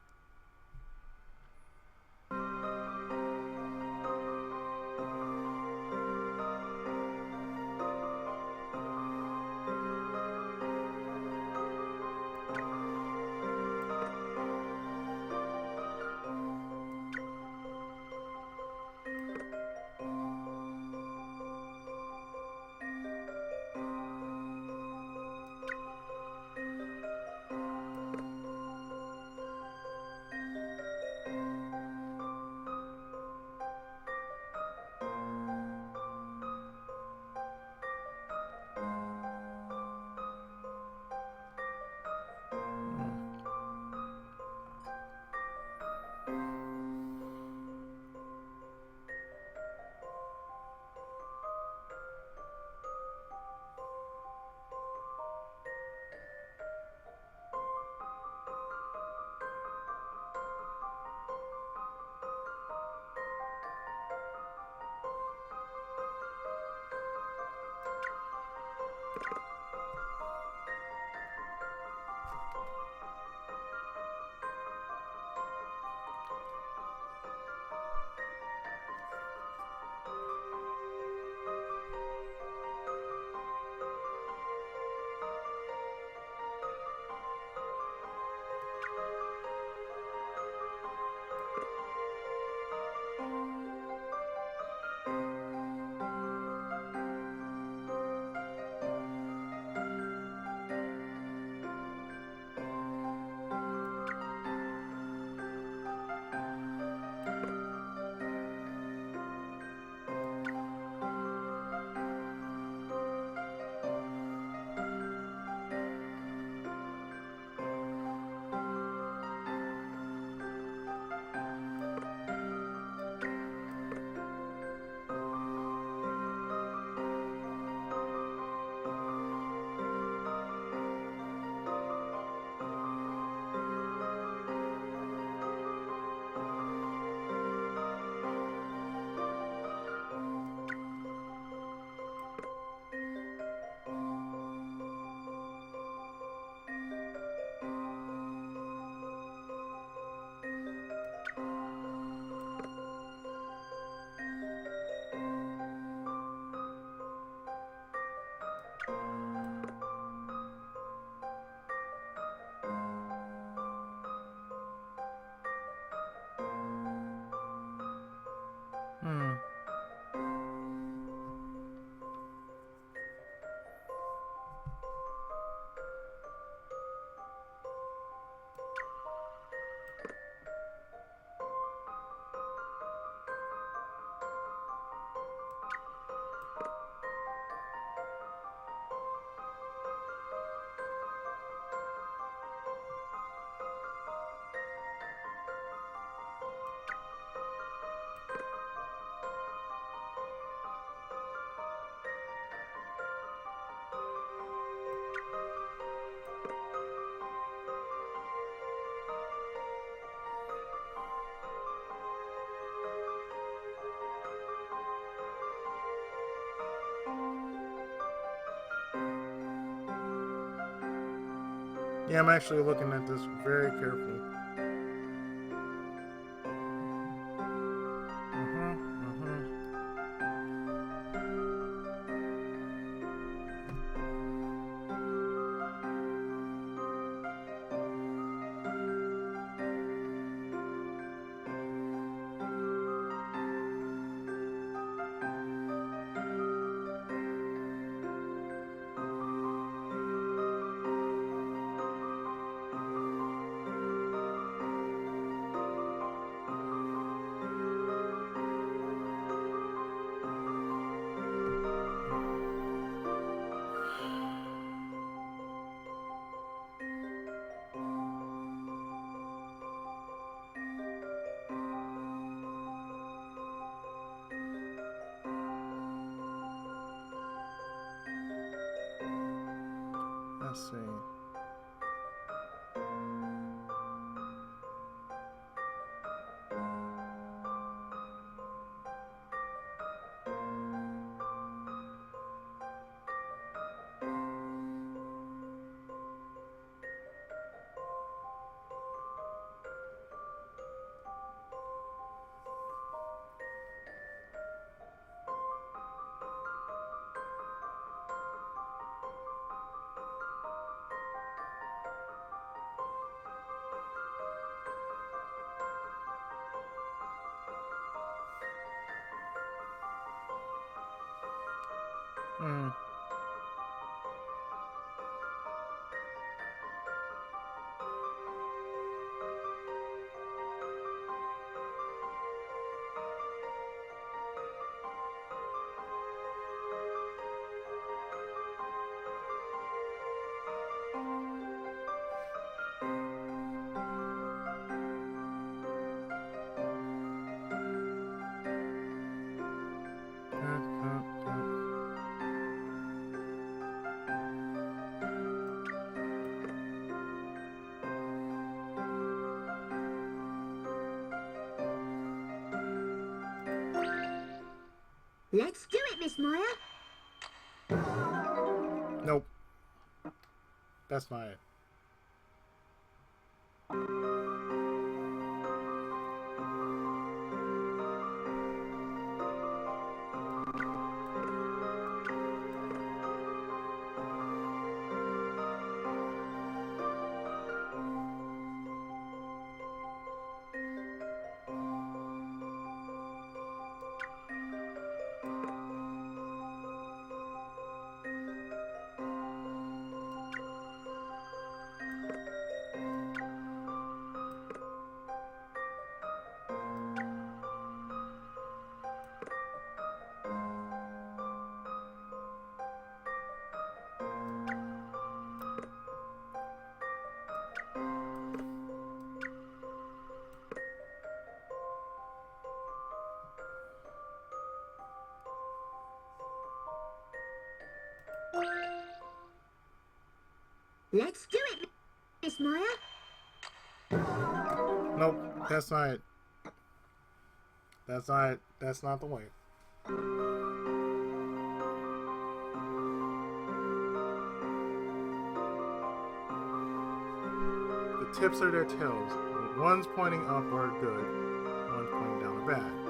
Yeah, I'm actually looking at this very carefully. Let's see. Hmm. Let's do it, Miss Maya. Nope. That's not it. Let's do it, Miss Maya. Nope. That's not it. That's not it. That's not the way. The tips are their tails. One's pointing upward, good. One's pointing down, bad.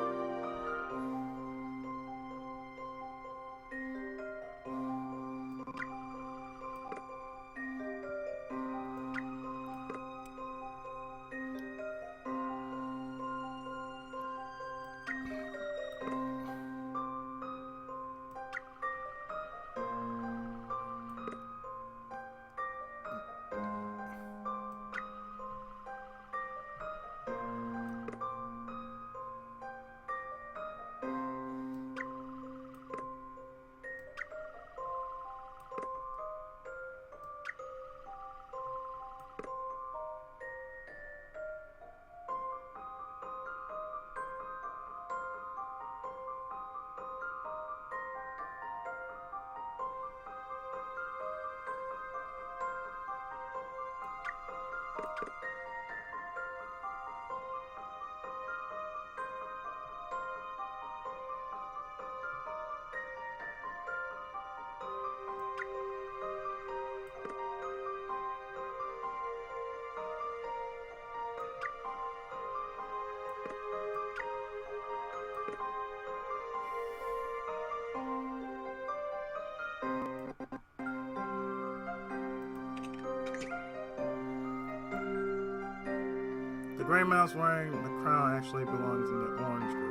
gray mouse wearing the crown actually belongs in the orange group.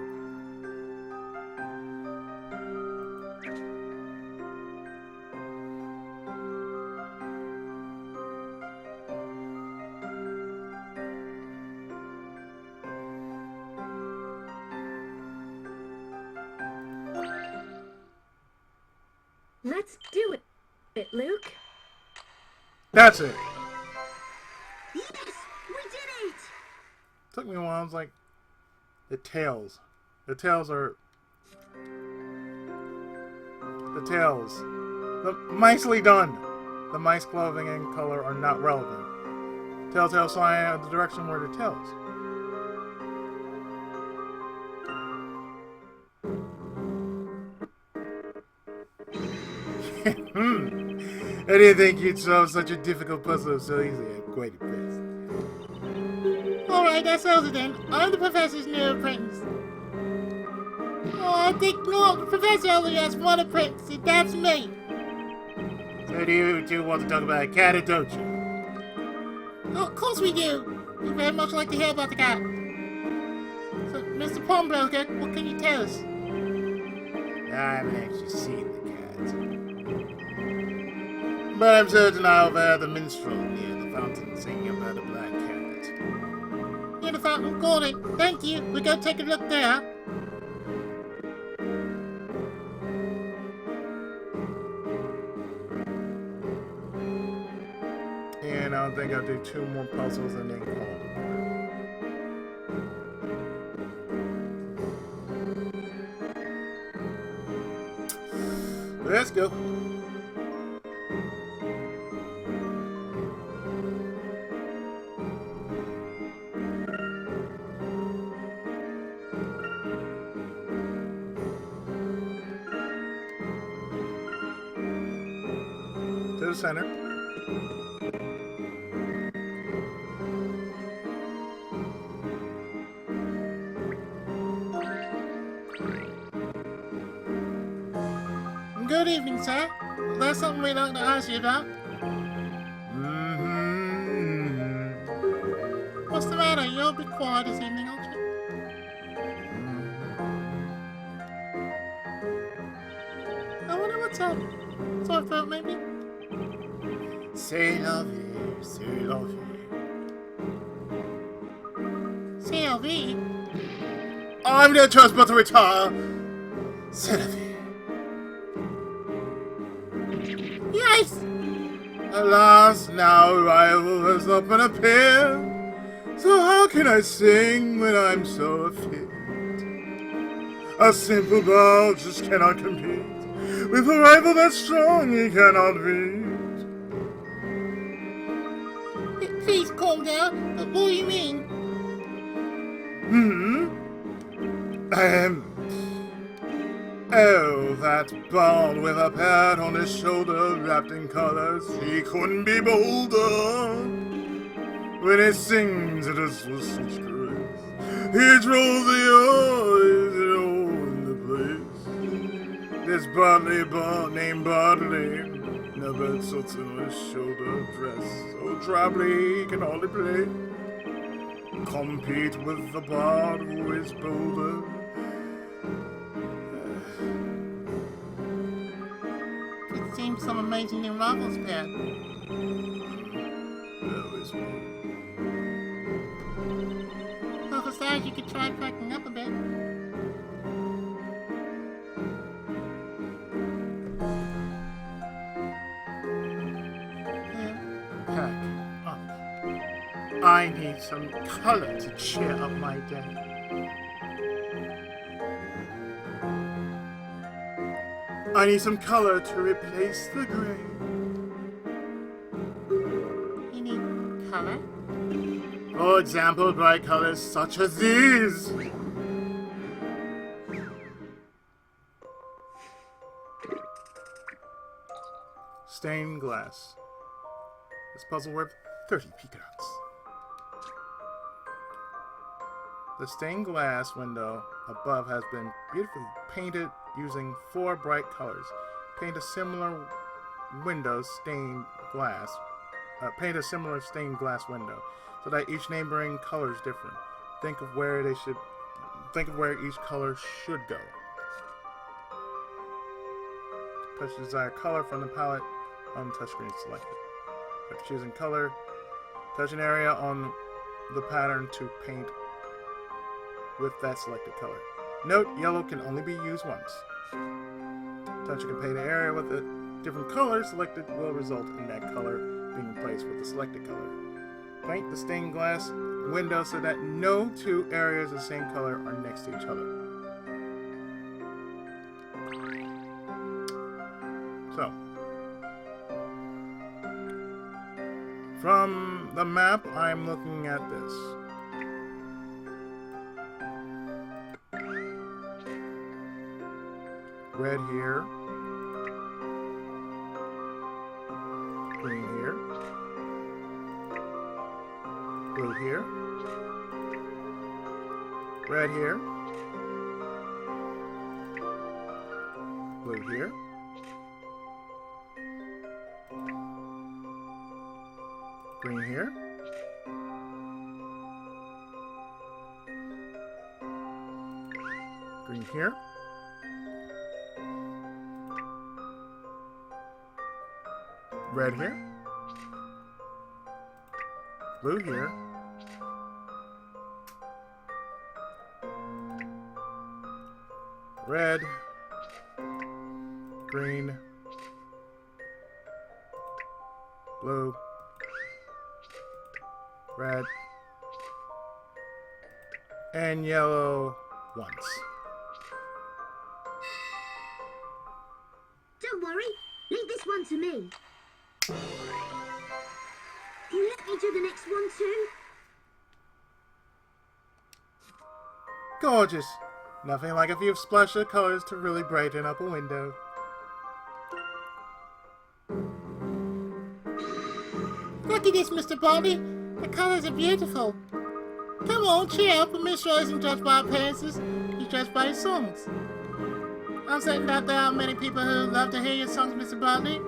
Let's do it, Luke. That's it. Yes, we did it! Took me a while. I was like, the tails. The tails are. The tails. Nicely done. The mice clothing and color are not relevant. Telltale sign of the direction where the tails. I didn't think you'd solve such a difficult puzzle so easily. I'm quite impressed. Alright, that settles it then. I'm the professor's new apprentice. Oh, I think no, the professor only has one apprentice, and that's me. So do you two want to talk about a cat, don't you? Oh, of course we do. We very much like to hear about the cat. So, Mr. Pawnbroker, what can you tell us? I haven't actually seen the cat. But I'm certain I overheard the minstrel near the fountain singing about a black cat. Near the fountain, got it. Thank you. We'll go take a look there. And I think I'll do 2 more puzzles and then call it. Let's go. To the center. Good evening, sir. There's something we'd like to ask you about. What's the matter? You'll be quiet this evening, aren't you? I wonder what's up. Sore throat, maybe? C'est la vie, c'est la vie. CLV? I'm no choice but to retire. C'est la vie. Yes! Alas, now a rival has not been appeared. So how can I sing when I'm so afraid? A simple ball just cannot compete with a rival that's strong he cannot beat. Please calm down. What do you mean? Oh, that ball with a pad on his shoulder, wrapped in colors, he couldn't be bolder. When he sings, it is with such grace. He draws the eyes all in the place. This Bartley ball named Bartley, never sits on his shoulder, dress so travelly he can hardly play. Compete with the bard who is bolder. It seems some amazing new rivals pair. That was me. Well, for stars, you could try packing up a bit. Pack up. I need some color to cheer up my day. I need some color to replace the gray. You need color? For example, bright colors such as these. Stained glass. This puzzle worth 30 picats. The stained glass window above has been beautifully painted using 4 bright colors. Paint a similar window stained glass paint a similar stained glass window, so that each neighboring color is different. Think of where each color should go. Touch the desired color from the palette on the touchscreen selected. After choosing color, touch an area on the pattern to paint with that selected color. Note, yellow can only be used once. Touching a painted area with a different color selected will result in that color being replaced with the selected color. Paint the stained glass window so that no two areas of the same color are next to each other. So, from the map, I'm looking at this. Red here. Green here. Blue here. Red here. Blue here. Green here. Green here. Red here. Blue here. Red. Green. Blue. Red. And yellow once. Don't worry. Leave this one to me. You let me do the next one too? Gorgeous. Nothing like a few splash of colors to really brighten up a window. Look at this, Mr. Baldy. The colors are beautiful. Come on, cheer up. Amiss isn't judged by appearances. He's judged by his songs. I'm certain that there are many people who love to hear your songs, Mr. Baldy.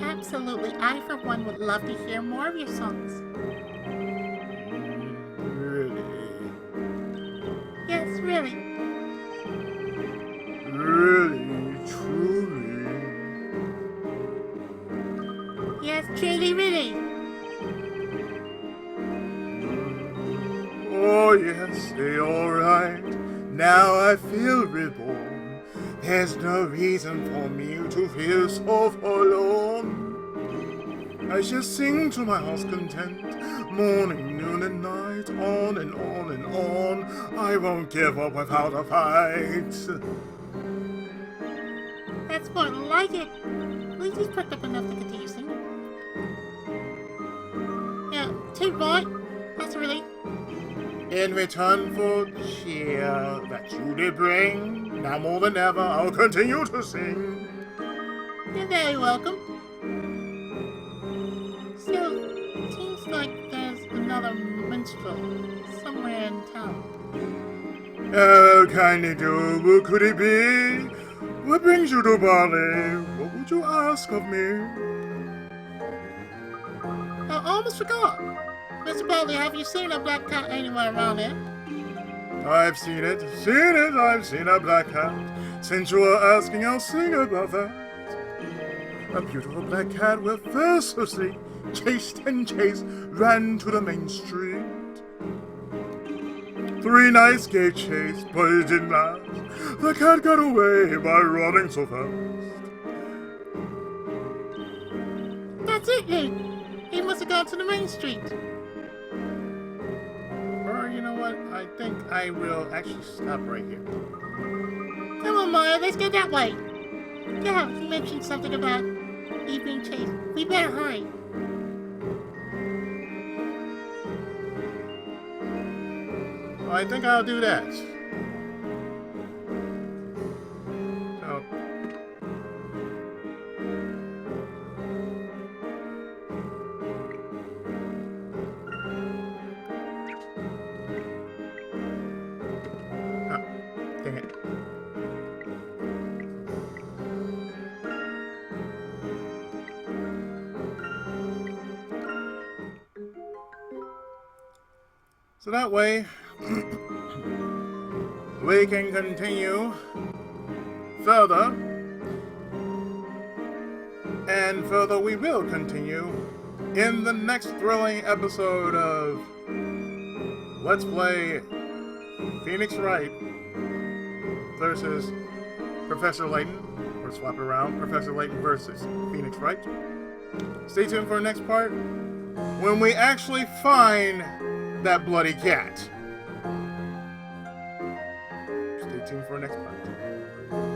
Absolutely. I, for one, would love to hear more of your songs. Really? Yes, really. Really? Truly? Yes, truly, really. Oh yes, they're alright. Now I feel reborn. There's no reason for me to feel so forlorn. I shall sing to my heart's content, morning, noon, and night, on and on and on. I won't give up without a fight. That's more like it. At least he's perked up enough to continue singing. Yeah, too right. That's a relief. In return for the cheer that you did bring, now more than ever I'll continue to sing. You're very welcome. So, it seems like there's another minstrel somewhere in town. How can it do? What could it be? What brings you to Bali? What would you ask of me? I almost forgot. Mr. Baldy, have you seen a black cat anywhere around here? I've seen it, I've seen a black cat. Since you are asking, I'll sing about that. A beautiful black cat with fur so sleek, chased and chased, ran to the main street. 3 nights gave chase, but it didn't last. The cat got away by running so fast. That's it, Luke. He must have gone to the main street. Or, you know what? I think I will actually stop right here. Come on, Maya, let's go that way. Yeah, he mentioned something about you being chased. We better hurry. Well, I think I'll do that. So, dang it. So that way, we can continue further. And further we will continue in the next thrilling episode of Let's Play Phoenix Wright versus Professor Layton. Or swap it around, Professor Layton versus Phoenix Wright. Stay tuned for the next part when we actually find that bloody cat. Stay tuned for the next part.